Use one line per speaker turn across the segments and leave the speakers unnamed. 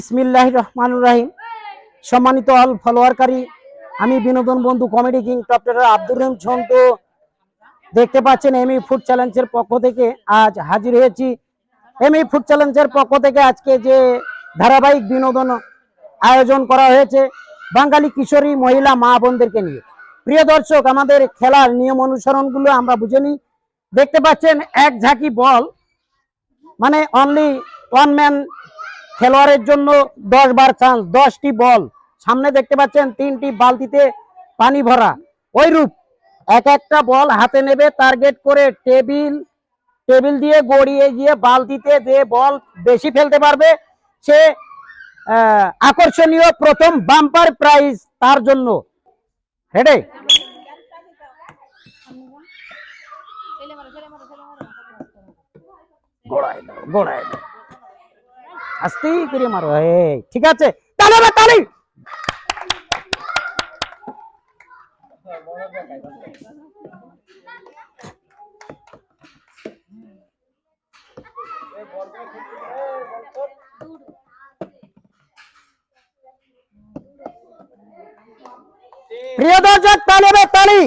বিসমিল্লাহির রহমানির রহিম। সম্মানিত অল ফলোয়ারকারী, আমি বিনোদন বন্ধু comedy king doctor Abdur Rahim Jhantu. দেখতে পাচ্ছেন এমই ফুড চ্যালেঞ্জের পক্ষ থেকে আজ হাজির হয়েছি। এমই ফুড চ্যালেঞ্জের পক্ষ থেকে আজকে যে ধারাবাহিক বিনোদন আয়োজন করা হয়েছে বাঙালি কিশোরী মহিলা মা বোনদেরকে নিয়ে। প্রিয় দর্শক, আমাদের খেলার নিয়ম অনুসরণগুলো আমরা বুঝে নিই। দেখতে পাচ্ছেন এক ঝাঁকি বল, মানে অনলি ওয়ান ম্যান খেলোয়াড়ের জন্য 10 বার চান্স, 10টি বল। সামনে দেখতে পাচ্ছেন 3টি বালতিতে পানি ভরা। ওই রূপ এক একটা বল হাতে নেবে, টার্গেট করে টেবিল দিয়ে গড়িয়ে গিয়ে বালতিতে যে বল বেশি ফেলতে পারবে সে আকর্ষণীয় প্রথম বাম্পার প্রাইজ তার জন্য। রেডি? গোড়ায় আস্তেই করে মারো। ঠিক আছে, তাহলে তালি। প্রিয় দর্শক, তালি হবে তালি।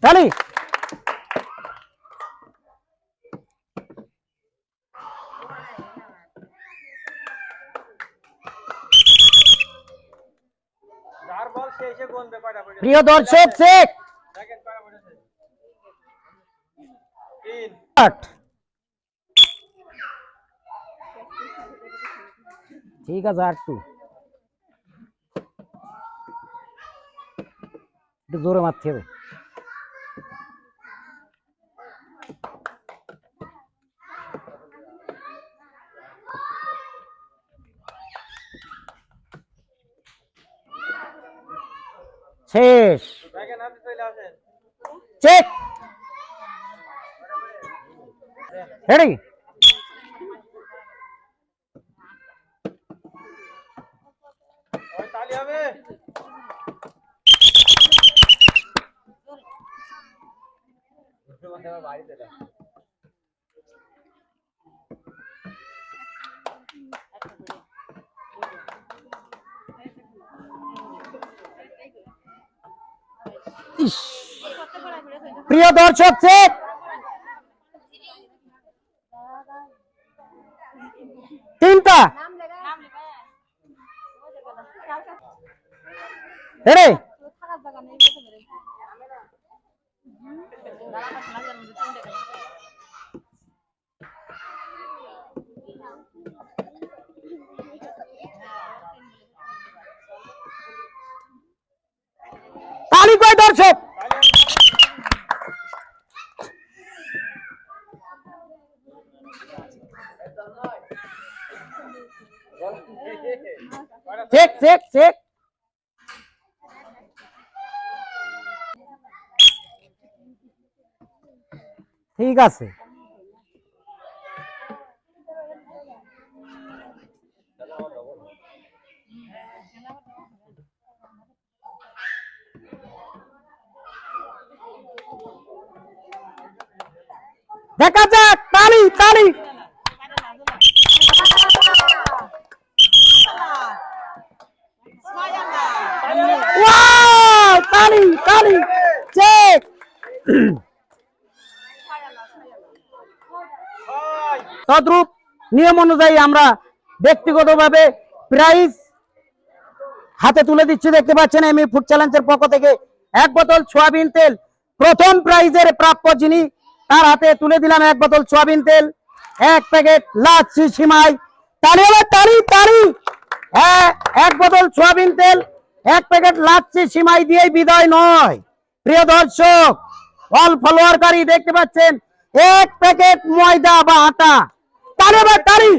তালি। প্রিয় দর্শক, চেক। ঠিক আছে, একটু জোরে মারতে হবে। শেষ। চেক। রেডি? প্রিয় দর্শক, চেক। তিনটা। রেডি? তালি কয় দর্শক? Check check check. ঠিক আছে। দেখা যাক। তালি তালি। তালি তালি। চেক। তদ্রূপ নিয়ম অনুযায়ী আমরা ব্যক্তিগতভাবে প্রাইজ হাতে তুলে দিচ্ছি। দেখতে পাচ্ছেন এমই ফুড চ্যালেঞ্জের পক্ষ থেকে 1 বোতল সয়াবিন তেল। প্রথম প্রাইজের প্রাপ্য যিনি, তার হাতে তুলে দিলাম 1 বোতল সয়াবিন তেল, 1 প্যাকেট লাচ্ছি সিমাই। তালি হবে তালি তালি। 1 বোতল সয়াবিন তেল, 1 প্যাকেট লাচ্ছি সিমাই দিয়ে বিদায় নয়। প্রিয় দর্শক, অল ফলোয়ারকারী, দেখতে পাচ্ছেন 1 প্যাকেট ময়দা বা আটা। তালি হবে তালি।